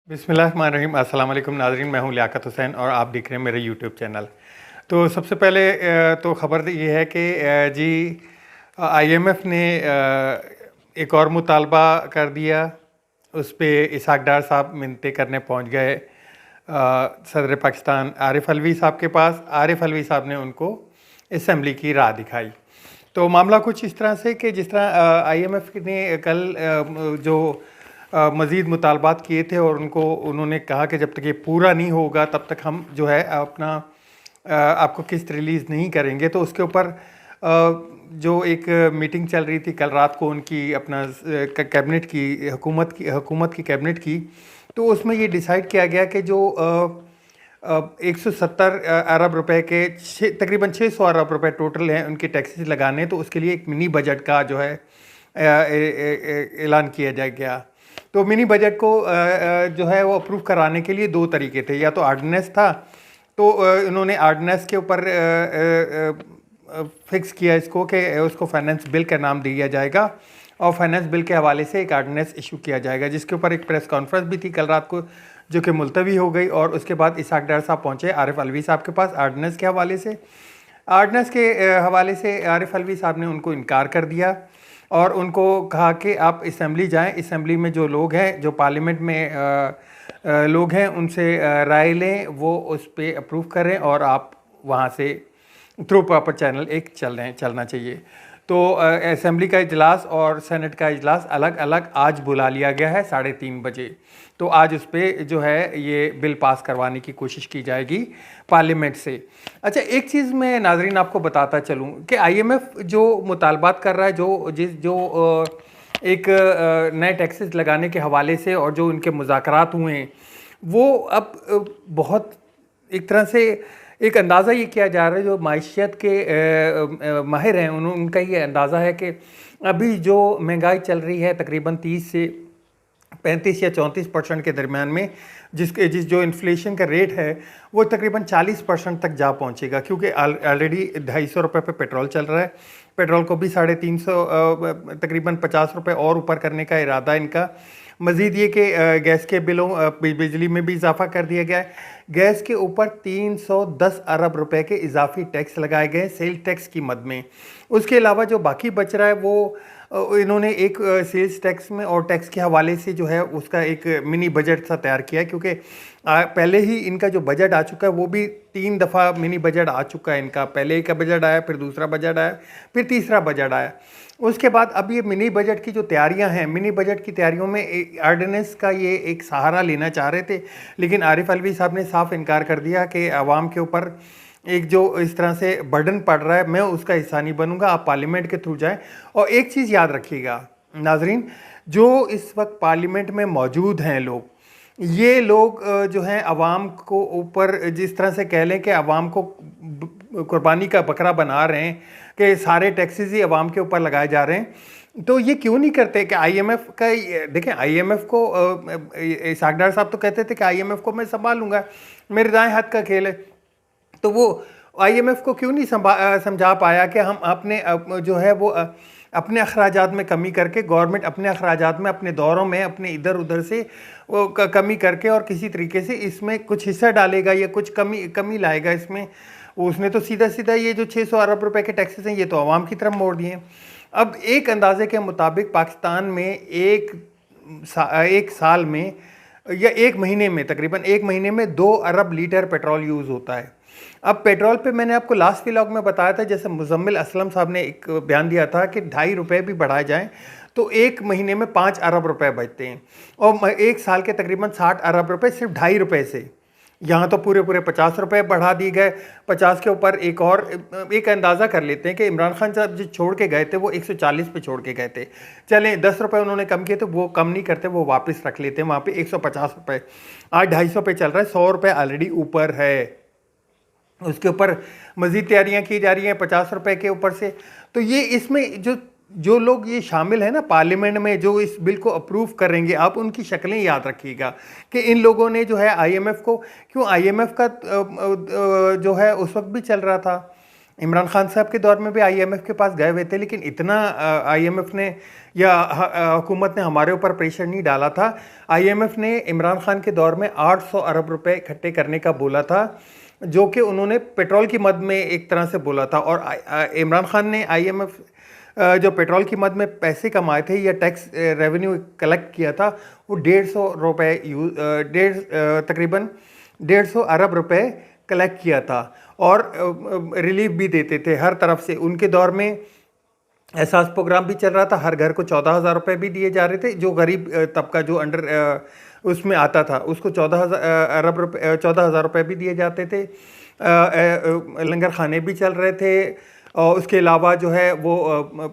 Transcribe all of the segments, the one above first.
बिस्मिल्लाहिर्रहमानिर्रहीम। अस्सलाम वालेकुम नाज़रीन, मैं हूं लियाकत हुसैन और आप देख रहे हैं मेरे यूट्यूब चैनल। तो सबसे पहले तो ख़बर ये है कि आईएमएफ ने एक और मुतालबा कर दिया। उस पर इसहाक डार साहब मिन्नतें करने पहुंच गए सदर पाकिस्तान आरिफ अलवी साहब के पास। आरिफ अलवी साहब ने उनको असम्बली की राह दिखाई। तो मामला कुछ इस तरह से कि जिस तरह आईएमएफ ने कल जो मज़ीद मुतालबात किए थे और उन्होंने कहा कि जब तक ये पूरा नहीं होगा तब तक हम जो है अपना आपको किस्त रिलीज़ नहीं करेंगे। तो उसके ऊपर जो एक मीटिंग चल रही थी कल रात को उनकी अपना कैबिनेट की हुकूमत की कैबिनेट की, तो उसमें ये डिसाइड किया गया कि जो 170 अरब रुपए के तकरीबन 600 अरब रुपए टोटल हैं उनके टैक्सेस लगाने, तो उसके लिए एक मिनी बजट का जो है ऐलान किया गया। तो मिनी बजट को जो है वो अप्रूव कराने के लिए दो तरीके थे, या तो आर्डिनेंस था, तो इन्होंने आर्डिनेंस के ऊपर फिक्स किया इसको कि उसको फाइनेंस बिल का नाम दिया जाएगा और फाइनेंस बिल के हवाले से एक आर्डिनेंस इशू किया जाएगा, जिसके ऊपर एक प्रेस कॉन्फ्रेंस भी थी कल रात को जो कि मुलतवी हो गई। और उसके बाद इसहाक डार साहब पहुँचे आरिफ अलवी साहब के पास आर्डिनेंस के हवाले से। आर्डिनेंस के हवाले से आरिफ अलवी साहब ने उनको इनकार कर दिया और उनको कहा कि आप असम्बली जाएं, असम्बली में जो लोग हैं, जो पार्लियामेंट में लोग हैं, उनसे राय लें, वो उस पर अप्रूव करें और आप वहाँ से थ्रू प्रॉपर चैनल एक चलना चाहिए। तो असम्बली का इजलास और सेनेट का इजलास अलग अलग आज बुला लिया गया है 3:30 बजे। तो आज उस पर जो है ये बिल पास करवाने की कोशिश की जाएगी पार्लियामेंट से। अच्छा, एक चीज़ मैं नाजरीन आपको बताता चलूँ कि आईएमएफ जो मुतालबात कर रहा है, जो एक नए टैक्सेस लगाने के हवाले से और जो उनके मुज़ाकरात हुए हैं, वो अब बहुत एक तरह से एक अंदाज़ा ये किया जा रहा है, जो माइशियत के माहिर हैं उनका ये अंदाज़ा है कि अभी जो महंगाई चल रही है तकरीबन 30 से 35 या 34% के दरमियान में, जो इन्फ्लेशन का रेट है वो तकरीबन 40% तक जा पहुंचेगा, क्योंकि ऑलरेडी 250 रुपये पे पेट्रोल चल रहा है। पेट्रोल को भी 350 तकरीबन 50 रुपये और ऊपर करने का इरादा इनका। मज़ीद ये कि गैस के बिलों बिजली में भी इजाफा कर दिया गया है। गैस के ऊपर 310 अरब रुपए के इजाफी टैक्स लगाए गए सेल टैक्स की मद में। उसके अलावा जो बाकी बच रहा है वो इन्होंने एक सेल्स टैक्स में और टैक्स के हवाले से जो है उसका एक मिनी बजट सा तैयार किया है, क्योंकि पहले ही इनका जो बजट आ चुका है वो भी 3 दफ़ा मिनी बजट आ चुका है इनका। पहले एक बजट आया, फिर दूसरा बजट आया, फिर तीसरा बजट आया। उसके बाद अब ये मिनी बजट की जो तैयारियां हैं, मिनी बजट की तैयारियों में आर्डिनेंस का ये एक सहारा लेना चाह रहे थे, लेकिन आरिफ अलवी साहब ने साफ इनकार कर दिया कि आवाम के ऊपर एक जो इस तरह से बर्डन पड़ रहा है मैं उसका हिस्सा नहीं बनूंगा, आप पार्लियामेंट के थ्रू जाएं। और एक चीज़ याद रखिएगा नाजरीन, जो इस वक्त पार्लियामेंट में मौजूद हैं लोग, ये लोग जो हैं आवाम को ऊपर जिस तरह से कह लें कि आवाम को कुर्बानी का बकरा बना रहे हैं कि सारे टैक्सेस ही आवाम के ऊपर लगाए जा रहे हैं। तो ये क्यों नहीं करते कि आईएमएफ का, देखें आईएमएफ को इसहाक डार साहब तो कहते थे कि आईएमएफ को मैं संभालूंगा, मेरे दाएं हाथ का खेल है। तो वो आईएमएफ को क्यों नहीं समझा पाया कि हम अपने जो है वो अपने अखराजात में कमी करके, गवर्नमेंट अपने अखराजात में, अपने दौरों में, अपने इधर उधर से वो कमी करके और किसी तरीके से इसमें कुछ हिस्सा डालेगा या कुछ कमी लाएगा इसमें। उसने तो सीधा सीधा ये जो 600 अरब रुपए के टैक्सेस हैं ये तो आवाम की तरफ मोड़ दिए। अब एक अंदाजे के मुताबिक पाकिस्तान में एक साल में या एक महीने में, तकरीबन एक महीने में 2 अरब लीटर पेट्रोल यूज़ होता है। अब पेट्रोल पे मैंने आपको लास्ट व्लॉग में बताया था, जैसे मुजम्मिल असलम साहब ने एक बयान दिया था कि 2.5 रुपये भी बढ़ाए जाएं तो एक महीने में 5 अरब रुपए बचते हैं, और एक साल के तकरीबन 60 अरब रुपए सिर्फ 2.5 रुपये से। यहाँ तो पूरे 50 रुपये बढ़ा दिए गए। 50 के ऊपर एक अंदाज़ा कर लेते हैं कि इमरान खान साहब जो छोड़ के गए थे वो 140 पे छोड़ के गए थे। चलें 10 रुपये उन्होंने कम किए तो वो कम नहीं करते, वो वापस रख लेते हैं वहाँ पे 150 रुपये। आज 250 पे चल रहा है, 100 रुपये ऑलरेडी ऊपर है। उसके ऊपर मज़ीद तैयारियां की जा रही हैं 50 रुपए के ऊपर से। तो ये इसमें जो लोग ये शामिल है ना पार्लियामेंट में, जो इस बिल को अप्रूव करेंगे, आप उनकी शक्लें याद रखिएगा कि इन लोगों ने जो है आईएमएफ को, क्यों आईएमएफ का जो है उस वक्त भी चल रहा था इमरान खान साहब के दौर में भी आईएमएफ के पास गए हुए थे, लेकिन इतना आईएमएफ ने या हुकूमत ने हमारे ऊपर प्रेशर नहीं डाला था। आईएमएफ ने इमरान खान के दौर में 800 अरब रुपए इकट्ठे करने का बोला था, जो कि उन्होंने पेट्रोल की मद में एक तरह से बोला था। और इमरान खान ने आईएमएफ जो पेट्रोल की मद में पैसे कमाए थे या टैक्स रेवेन्यू कलेक्ट किया था, वो 150 रुपये तकरीबन 150 अरब रुपए कलेक्ट किया था। और रिलीफ भी देते थे हर तरफ से। उनके दौर में एहसास प्रोग्राम भी चल रहा था, हर घर को 14,000 रुपये भी दिए जा रहे थे। जो गरीब तबका जो अंडर उसमें आता था उसको 14,000 रुपये भी दिए जाते थे। लंगर खाने भी चल रहे थे, और उसके अलावा जो है वो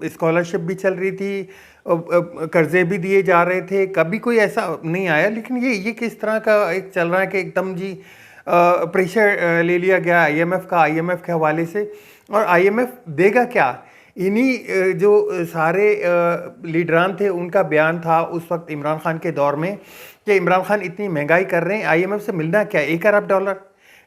स्कॉलरशिप भी चल रही थी, कर्जे भी दिए जा रहे थे। कभी कोई ऐसा नहीं आया। लेकिन ये किस तरह का एक चल रहा है कि एकदम जी प्रेशर ले लिया गया आईएमएफ के हवाले से। और आईएमएफ देगा क्या? इन्हीं जो सारे लीडरान थे उनका बयान था उस वक्त इमरान खान के दौर में कि इमरान खान इतनी महंगाई कर रहे हैं, आईएमएफ से मिलना क्या, 1 अरब डॉलर,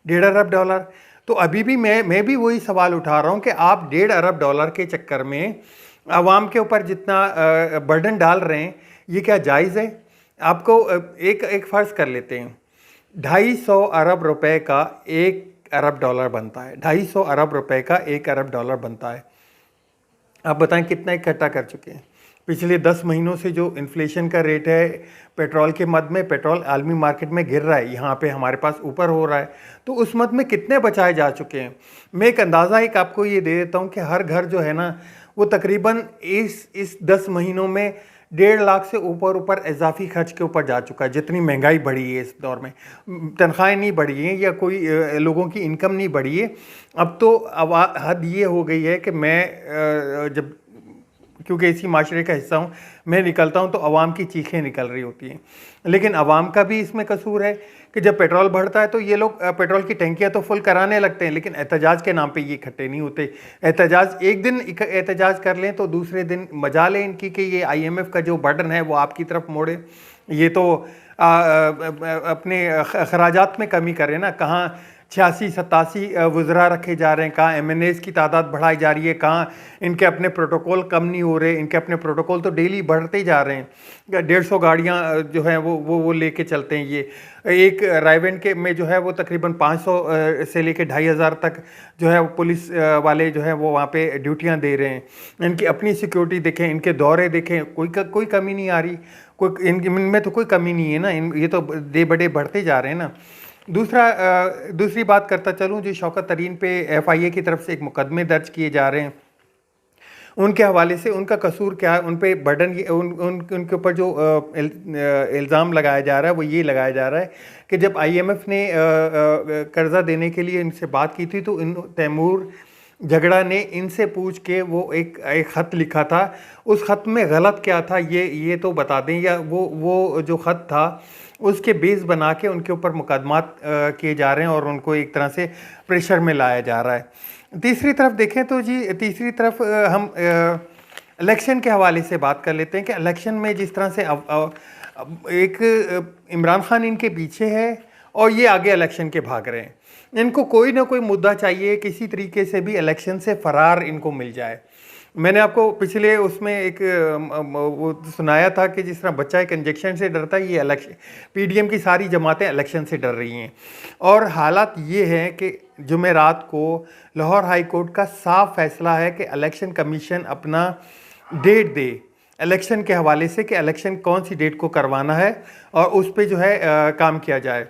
1.5 अरब डॉलर। तो अभी भी मैं भी वही सवाल उठा रहा हूँ कि आप 1.5 अरब डॉलर के चक्कर में आवाम के ऊपर जितना बर्डन डाल रहे हैं, ये क्या जायज़ है? आपको एक फ़र्ज़ कर लेते हैं, 250 अरब रुपए का 1 अरब डॉलर बनता है। 250 अरब रुपए का 1 अरब डॉलर बनता है। आप बताएं कितना इकट्ठा कर चुके हैं? पिछले 10 महीनों से जो इन्फ्लेशन का रेट है पेट्रोल के मद में, पेट्रोल आलमी मार्केट में गिर रहा है, यहाँ पे हमारे पास ऊपर हो रहा है, तो उस मद में कितने बचाए जा चुके हैं? मैं एक अंदाज़ा एक आपको ये दे देता हूँ कि हर घर जो है ना, वो तकरीबन इस 10 महीनों में 1.5 लाख से ऊपर इजाफी खर्च के ऊपर जा चुका है। जितनी महंगाई बढ़ी है इस दौर में, तनख्वाहें नहीं बढ़ी हैं या कोई लोगों की इनकम नहीं बढ़ी है। अब तो हद ये हो गई है कि मैं जब, क्योंकि इसी माशरे का हिस्सा हूँ, मैं निकलता हूँ तो अवाम की चीखें निकल रही होती हैं। लेकिन अवाम का भी इसमें कसूर है कि जब पेट्रोल बढ़ता है तो ये लोग पेट्रोल की टंकियाँ तो फुल कराने लगते हैं, लेकिन एहतजाज के नाम पे ये इकट्ठे नहीं होते। एहतजाज एक दिन एहतजाज कर लें तो दूसरे दिन मजा लें इनकी कि ये आईएमएफ का जो बर्डन है वो आपकी तरफ मोड़े। ये तो अपने अखराजात में कमी करें ना। कहाँ 86-87 वज़रा रखे जा रहे हैं, कहाँ एमएनएस की तादाद बढ़ाई जा रही है, कहाँ इनके अपने प्रोटोकॉल कम नहीं हो रहे। इनके अपने प्रोटोकॉल तो डेली बढ़ते ही जा रहे हैं। 150 गाड़ियाँ जो हैं वो लेके चलते हैं। ये एक रायवेंड के में जो है वो तकरीबन 500 से लेके 2,500 तक जो है वो पुलिस वाले जो है वो वहाँ पे ड्यूटियाँ दे रहे हैं। इनकी अपनी सिक्योरिटी देखें, इनके दौरे देखें, कोई कमी नहीं आ रही। इनमें तो कोई कमी नहीं है ना। ये तो डे बड़े बढ़ते जा रहे हैं ना। दूसरी बात करता चलूँ जी, शौकत तरीन पे एफआईए की तरफ से एक मुकदमे दर्ज किए जा रहे हैं। उनके हवाले से उनका कसूर क्या है? उन पे बर्डन उनके ऊपर जो इल्ज़ाम लगाया जा रहा है वो ये लगाया जा रहा है कि जब आईएमएफ ने कर्जा देने के लिए इनसे बात की थी तो तैमूर झगड़ा ने इनसे पूछ के वो एक ख़त लिखा था। उस ख़त में गलत क्या था ये तो बता दें, या वो जो ख़त था उसके बेस बना के उनके ऊपर मुकदमात किए जा रहे हैं और उनको एक तरह से प्रेशर में लाया जा रहा है। तीसरी तरफ देखें तो जी, तीसरी तरफ हम इलेक्शन के हवाले से बात कर लेते हैं कि इलेक्शन में जिस तरह से एक इमरान खान इनके पीछे है और ये आगे इलेक्शन के भाग रहे हैं। इनको कोई ना कोई मुद्दा चाहिए, किसी तरीके से भी इलेक्शन से फरार इनको मिल जाए। मैंने आपको पिछले उसमें एक वो सुनाया था कि जिस तरह बच्चा एक इंजेक्शन से डरता है, ये इलेक्शन पीडीएम की सारी जमातें इलेक्शन से डर रही हैं। और हालात ये हैं कि जुमेरात को लाहौर हाई कोर्ट का साफ फैसला है कि इलेक्शन कमीशन अपना डेट दे इलेक्शन के हवाले से कि इलेक्शन कौन सी डेट को करवाना है और उस पर जो है काम किया जाए,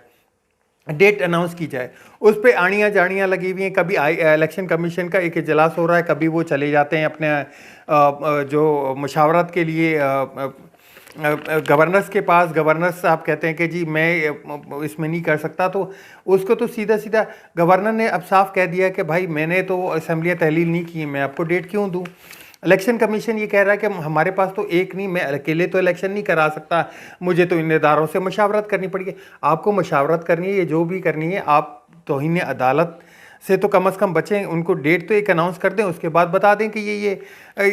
डेट अनाउंस की जाए। उस पर आड़ियाँ जाड़ियाँ लगी हुई हैं। कभी इलेक्शन कमीशन का एक इजलास हो रहा है, कभी वो चले जाते हैं अपने जो मशावरत के लिए गवर्नर्स के पास। गवर्नर्स साहब कहते हैं कि जी मैं इसमें नहीं कर सकता, तो उसको तो सीधा सीधा गवर्नर ने अब साफ कह दिया कि भाई मैंने तो असेंबलियाँ तहलील नहीं की, मैं आपको डेट क्यों दूँ। इलेक्शन कमीशन ये कह रहा है कि हमारे पास तो एक नहीं, मैं अकेले तो इलेक्शन नहीं करा सकता, मुझे तो इन इदारों से मशावरत करनी पड़ेगी। आपको मशावरत करनी है, ये जो भी करनी है, आप तौहीन अदालत से तो कम से कम बचें। उनको डेट तो एक अनाउंस कर दें, उसके बाद बता दें कि ये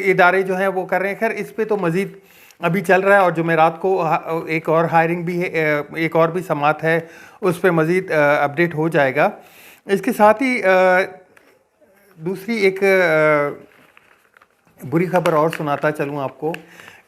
इदारे जो हैं वो कर रहे हैं। खैर इस पर तो मज़ीद अभी चल रहा है और जुमेरात को एक और हायरिंग भी है, एक और भी समात है, उस पर मज़ीद अपडेट हो जाएगा। इसके साथ ही दूसरी एक बुरी खबर और सुनाता चलूँ आपको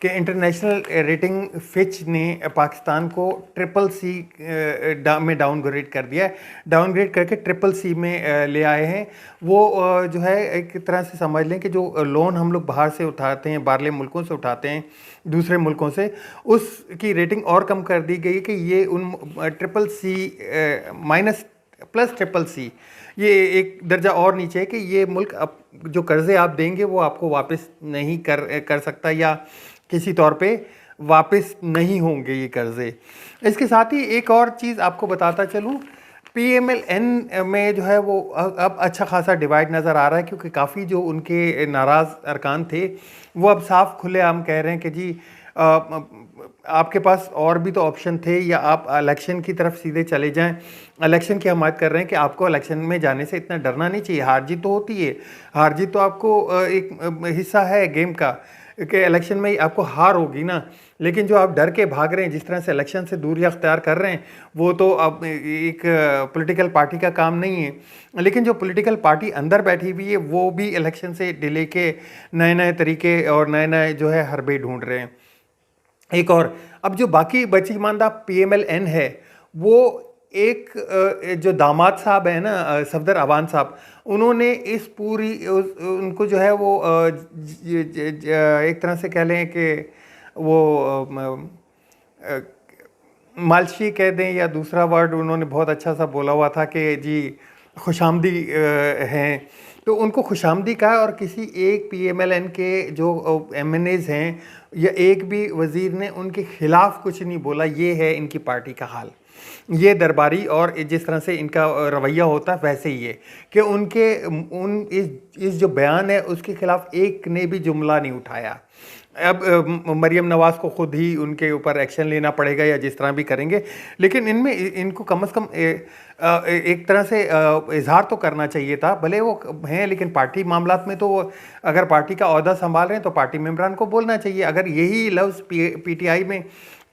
कि इंटरनेशनल रेटिंग फिच ने पाकिस्तान को CCC में डाउनग्रेड कर दिया है। डाउनग्रेड करके CCC में ले आए हैं। वो जो है एक तरह से समझ लें कि जो लोन हम लोग बाहर से उठाते हैं, बाहरले मुल्कों से उठाते हैं, दूसरे मुल्कों से, उसकी रेटिंग और कम कर दी गई कि ये उन CCC माइनस प्लस CCC, ये एक दर्जा और नीचे है कि ये मुल्क अब जो कर्ज़े आप देंगे वो आपको वापस नहीं कर सकता, या किसी तौर पे वापस नहीं होंगे ये कर्ज़े। इसके साथ ही एक और चीज़ आपको बताता चलूँ, PMLN में जो है वो अब अच्छा खासा डिवाइड नज़र आ रहा है, क्योंकि काफ़ी जो उनके नाराज़ अरकान थे वो अब साफ खुलेआम कह रहे हैं कि जी आपके पास और भी तो ऑप्शन थे, या आप इलेक्शन की तरफ सीधे चले जाएं। इलेक्शन की हमायत कर रहे हैं कि आपको इलेक्शन में जाने से इतना डरना नहीं चाहिए। हार जीत तो होती है, हार जीत तो आपको एक हिस्सा है गेम का, कि इलेक्शन में आपको हार होगी ना, लेकिन जो आप डर के भाग रहे हैं, जिस तरह से इलेक्शन से दूरी अख्तियार कर रहे हैं, वो तो अब एक पॉलिटिकल पार्टी का काम नहीं है। लेकिन जो पॉलिटिकल पार्टी अंदर बैठी हुई है वो भी इलेक्शन से डिले के नए नए तरीके और नए नए जो है हरबे ढूंढ रहे हैं। एक और अब जो बाकी बची मानदा PMLN है, वो एक जो दामाद साहब है ना, सफदर अवान साहब, उन्होंने इस पूरी उनको जो है वो एक तरह से कह लें कि वो मालशी कह दें या दूसरा वर्ड उन्होंने बहुत अच्छा सा बोला हुआ था कि जी खुशामदी हैं, तो उनको खुशामदी कहा। और किसी एक PMLN के जो MNAs हैं या एक भी वज़ीर ने उनके ख़िलाफ़ कुछ नहीं बोला। ये है इनकी पार्टी का हाल, ये दरबारी और जिस तरह से इनका रवैया होता है वैसे ही है कि उनके इस जो बयान है उसके ख़िलाफ़ एक ने भी जुमला नहीं उठाया। अब मरियम नवाज़ को खुद ही उनके ऊपर एक्शन लेना पड़ेगा या जिस तरह भी करेंगे, लेकिन इनमें इनको कम से कम एक तरह से इजहार तो करना चाहिए था। भले वो हैं, लेकिन पार्टी मामलात में तो अगर पार्टी का ओहदा संभाल रहे हैं तो पार्टी मेम्बरान को बोलना चाहिए। अगर यही लफ्ज़ PTI में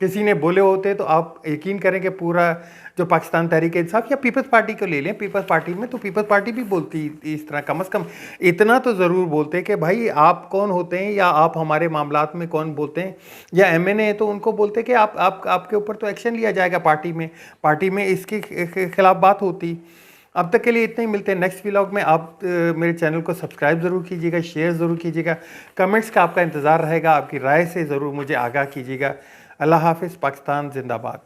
किसी ने बोले होते तो आप यकीन करें कि पूरा जो पाकिस्तान तहरीक इंसाफ या पीपल्स पार्टी को ले लें, पीपल्स पार्टी में तो पीपल्स पार्टी भी बोलती इस तरह, कम से कम इतना तो ज़रूर बोलते कि भाई आप कौन होते हैं या आप हमारे मामलात में कौन बोलते हैं, या MNA है तो उनको बोलते कि आपके ऊपर तो एक्शन लिया जाएगा पार्टी में इसके खिलाफ बात होती। अब तक के लिए इतना ही, मिलते हैं नेक्स्ट व्लॉग में। आप मेरे चैनल को सब्सक्राइब ज़रूर कीजिएगा, शेयर ज़रूर कीजिएगा, कमेंट्स का आपका इंतज़ार रहेगा, आपकी राय से ज़रूर मुझे आगाह कीजिएगा। अल्लाह हाफ़िज़। पाकिस्तान जिंदाबाद।